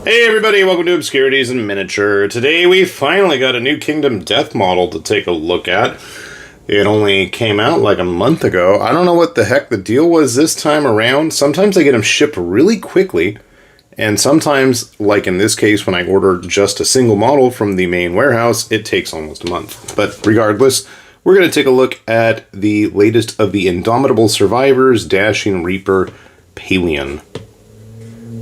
Hey everybody, welcome to Obscurities in Miniature. Today we finally got a new Kingdom Death model to take a look at. It only came out like a month ago. I don't know what the heck the deal was this time around. Sometimes I get them shipped really quickly, and sometimes, like in this case when I order just a single model from the main warehouse, it takes almost a month. But regardless, we're going to take a look at the latest of the Indomitable Survivors Dashing Reaper Paleun.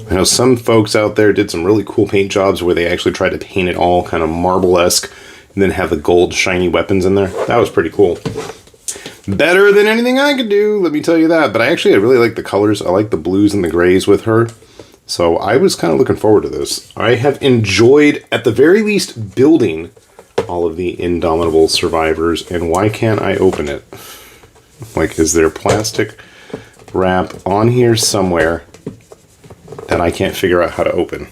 I know some folks out there did some really cool paint jobs where they actually tried to paint it all kind of marble-esque and then have the gold shiny weapons in there. That was pretty cool. Better than anything I could do, let me tell you that. But I really like the colors. I like the blues and the grays with her. So I was kind of looking forward to this. I have enjoyed, at the very least, building all of the Indomitable Survivors. And why can't I open it? Like, is there plastic wrap on here somewhere that I can't figure out how to open?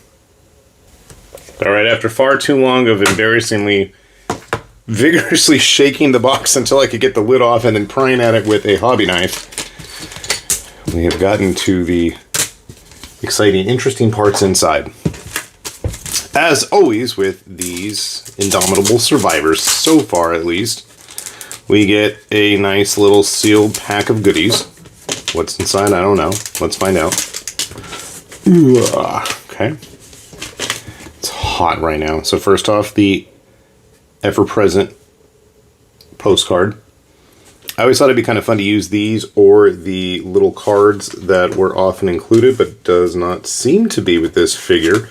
Alright, after far too long of embarrassingly vigorously shaking the box until I could get the lid off and then prying at it with a hobby knife, we have gotten to the exciting, interesting parts inside. As always with these Indomitable Survivors, so far at least, we get a nice little sealed pack of goodies. What's inside, I don't know. Let's find out. Okay. It's hot right now. So first off, the ever-present postcard. I always thought it'd be kind of fun to use these or the little cards that were often included, but does not seem to be with this figure.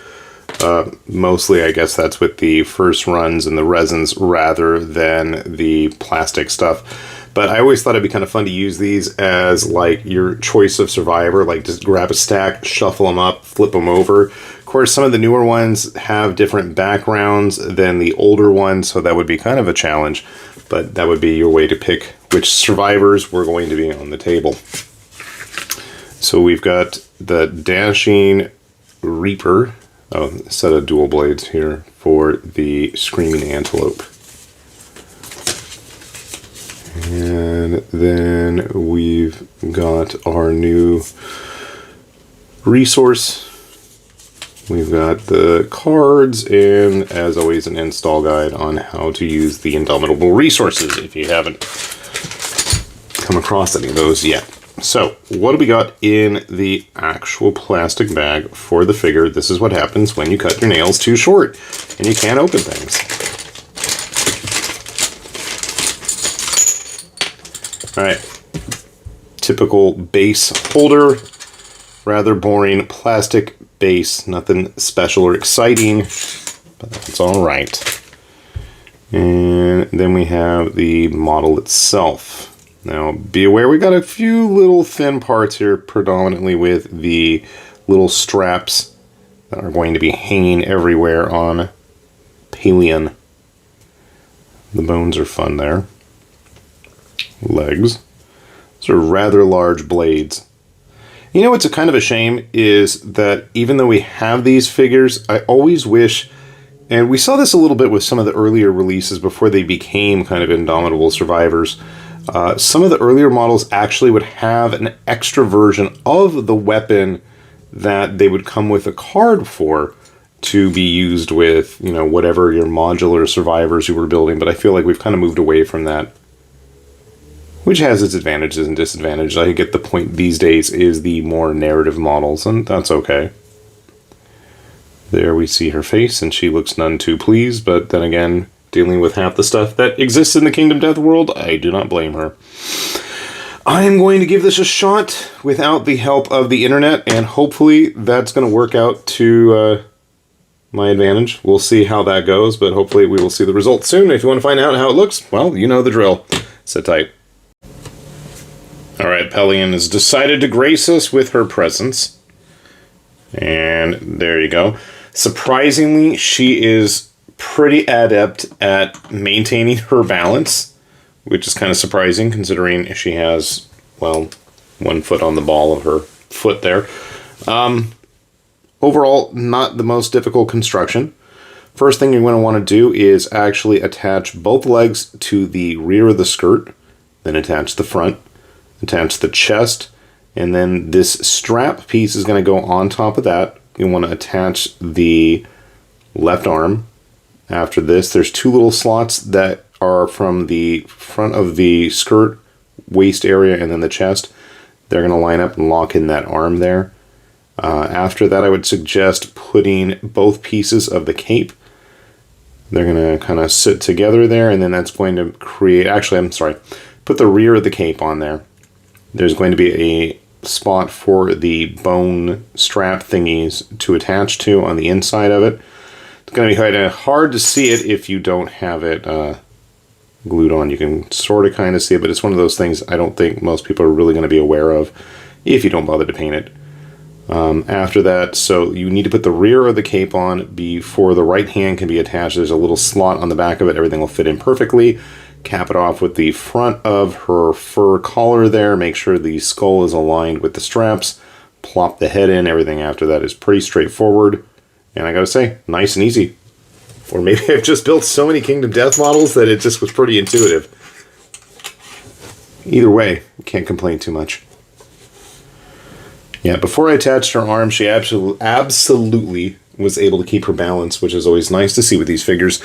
Mostly, I guess that's with the first runs and the resins rather than the plastic stuff. But I always thought it'd be kind of fun to use these as like your choice of survivor, like just grab a stack, shuffle them up, flip them over. Of course, some of the newer ones have different backgrounds than the older ones, so that would be kind of a challenge. But that would be your way to pick which survivors were going to be on the table. So we've got the Dashing Reaper, a set of dual blades here for the Screaming Antelope. And then we've got our new resource. We've got the cards and, as always, an install guide on how to use the Indomitable resources if you haven't come across any of those yet. So, what do we got in the actual plastic bag for the figure? This is what happens when you cut your nails too short and you can't open things. Alright, typical base holder, rather boring plastic base, nothing special or exciting, but that's alright. And then we have the model itself. Now, be aware we got a few little thin parts here, predominantly with the little straps that are going to be hanging everywhere on Paleun. The bones are fun there. Legs. Those are rather large blades. You know what's a kind of a shame is that even though we have these figures, I always wish, and we saw this a little bit with some of the earlier releases before they became kind of Indomitable Survivors, some of the earlier models actually would have an extra version of the weapon that they would come with a card for to be used with, you know, whatever your modular survivors you were building, but I feel like we've kind of moved away from that, which has its advantages and disadvantages. I get the point these days is the more narrative models, and that's okay. There we see her face, and she looks none too pleased, but then again, dealing with half the stuff that exists in the Kingdom Death world, I do not blame her. I am going to give this a shot without the help of the internet, and hopefully that's going to work out to my advantage. We'll see how that goes, but hopefully we will see the results soon. If you want to find out how it looks, well, you know the drill. Sit tight. Alright, Paleun has decided to grace us with her presence. And there you go. Surprisingly, she is pretty adept at maintaining her balance, which is kind of surprising considering she has, well, 1 foot on the ball of her foot there. Overall, not the most difficult construction. First thing you're going to want to do is actually attach both legs to the rear of the skirt, then attach the front, attach the chest, and then this strap piece is going to go on top of that you want to attach the left arm. After this, there's 2 little slots that are from the front of the skirt, waist area, and then the chest. They're going to line up and lock in that arm there. After that, I would suggest putting both pieces of the cape. They're going to kind of sit together there, and then that's going to create... Actually, I'm sorry. Put the rear of the cape on there. There's going to be a spot for the bone strap thingies to attach to on the inside of it. It's going to be kind of hard to see it if you don't have it glued on. You can sort of kind of see it, but it's one of those things I don't think most people are really going to be aware of if you don't bother to paint it. After that, so you need to put the rear of the cape on before the right hand can be attached. There's a little slot on the back of it. Everything will fit in perfectly. Cap it off with the front of her fur collar there. Make sure the skull is aligned with the straps. Plop the head in. Everything after that is pretty straightforward. And I gotta say, nice and easy. Or maybe I've just built so many Kingdom Death models that it just was pretty intuitive. Either way, can't complain too much. Yeah, before I attached her arm, she absolutely was able to keep her balance, which is always nice to see with these figures.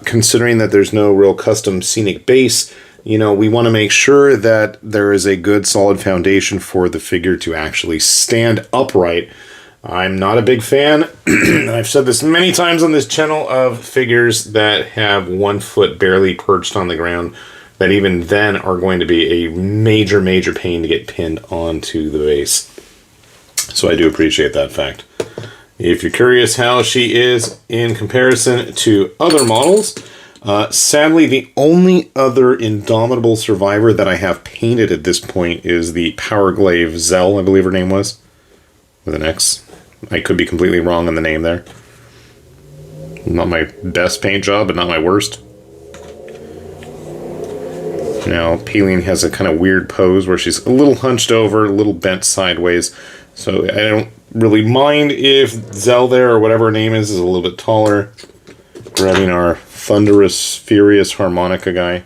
Considering that there's no real custom scenic base, you know, we want to make sure that there is a good solid foundation for the figure to actually stand upright. I'm not a big fan, I've said this many times on this channel, of figures that have 1 foot barely perched on the ground, that even then are going to be a major, major pain to get pinned onto the base. So I do appreciate that fact. If you're curious how she is in comparison to other models, sadly the only other Indomitable survivor that I have painted at this point is the Powerglaive Zell, I believe her name was, with an X. I could be completely wrong on the name there. Not my best paint job, but not my worst. Now, Paleun has a kind of weird pose where she's a little hunched over, a little bent sideways. So I don't really mind if Zell there, or whatever her name is a little bit taller. Grabbing our thunderous, furious harmonica guy.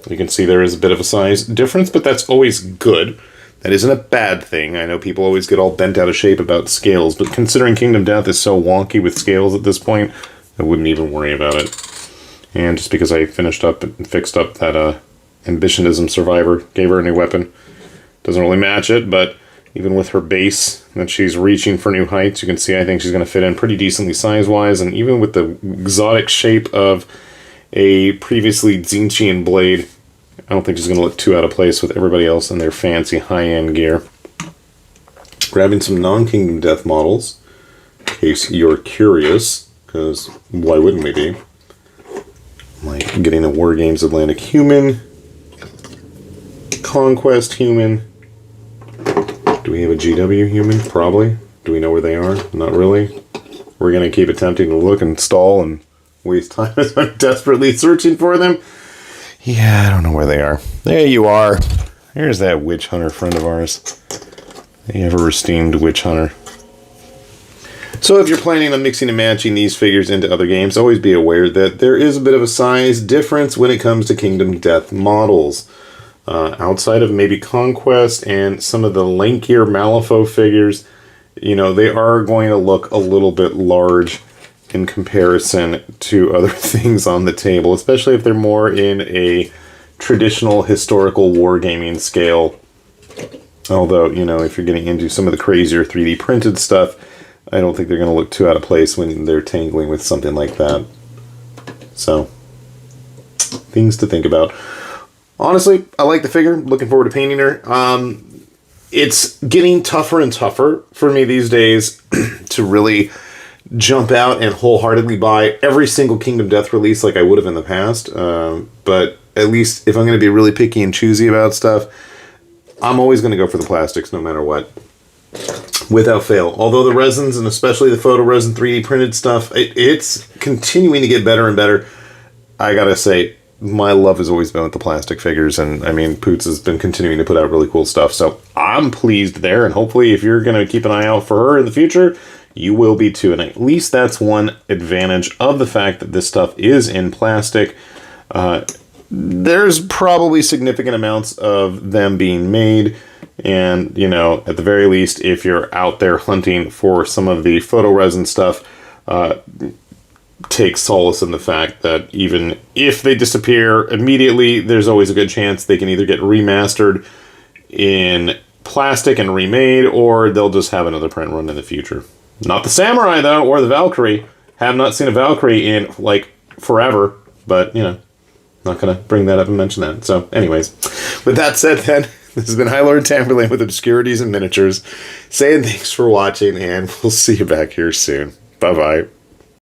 You can see there is a bit of a size difference, but that's always good. That isn't a bad thing. I know people always get all bent out of shape about scales, but considering Kingdom Death is so wonky with scales at this point, I wouldn't even worry about it. And just because I finished up and fixed up that Ambitionism Survivor, gave her a new weapon. Doesn't really match it, but even with her base that she's reaching for new heights, you can see I think she's going to fit in pretty decently size-wise, and even with the exotic shape of a previously Zinchian blade, I don't think she's going to look too out of place with everybody else in their fancy high-end gear. Grabbing some non-Kingdom Death models, in case you're curious, because why wouldn't we be? Like getting a War Games Atlantic human, Conquest human. Do we have a GW human? Probably. Do we know where they are? Not really. We're going to keep attempting to look and stall and waste time as I'm desperately searching for them. Yeah, I don't know where they are. There you are. Here's that witch hunter friend of ours. The ever-esteemed witch hunter. So if you're planning on mixing and matching these figures into other games, always be aware that there is a bit of a size difference when it comes to Kingdom Death models. Outside of maybe Conquest and some of the lankier Malifaux figures, you know, they are going to look a little bit large in comparison to other things on the table, especially if they're more in a traditional historical wargaming scale. Although, you know, if you're getting into some of the crazier 3D printed stuff, I don't think they're going to look too out of place when they're tangling with something like that. So, things to think about. Honestly, I like the figure. Looking forward to painting her. It's getting tougher and tougher for me these days to really jump out and wholeheartedly buy every single Kingdom Death release like I would have in the past. But at least if I'm going to be really picky and choosy about stuff, I'm always going to go for the plastics no matter what. Without fail. Although the resins, and especially the photo resin 3D printed stuff, it's continuing to get better and better. I gotta say, my love has always been with the plastic figures, and I mean, Poots has been continuing to put out really cool stuff, so I'm pleased there, and hopefully if you're going to keep an eye out for her in the future, you will be too, and at least that's one advantage of the fact that this stuff is in plastic. there's probably significant amounts of them being made. And, you know, at the very least, if you're out there hunting for some of the photoresin stuff, take solace in the fact that even if they disappear immediately, there's always a good chance they can either get remastered in plastic and remade, or they'll just have another print run in the future. Not the Samurai, though, or the Valkyrie. Have not seen a Valkyrie in, like, forever, but, you know, not going to bring that up and mention that. So, anyways, with that said, then, this has been High Lord Tamberlane with Obscurities and Miniatures, saying thanks for watching, and we'll see you back here soon. Bye-bye.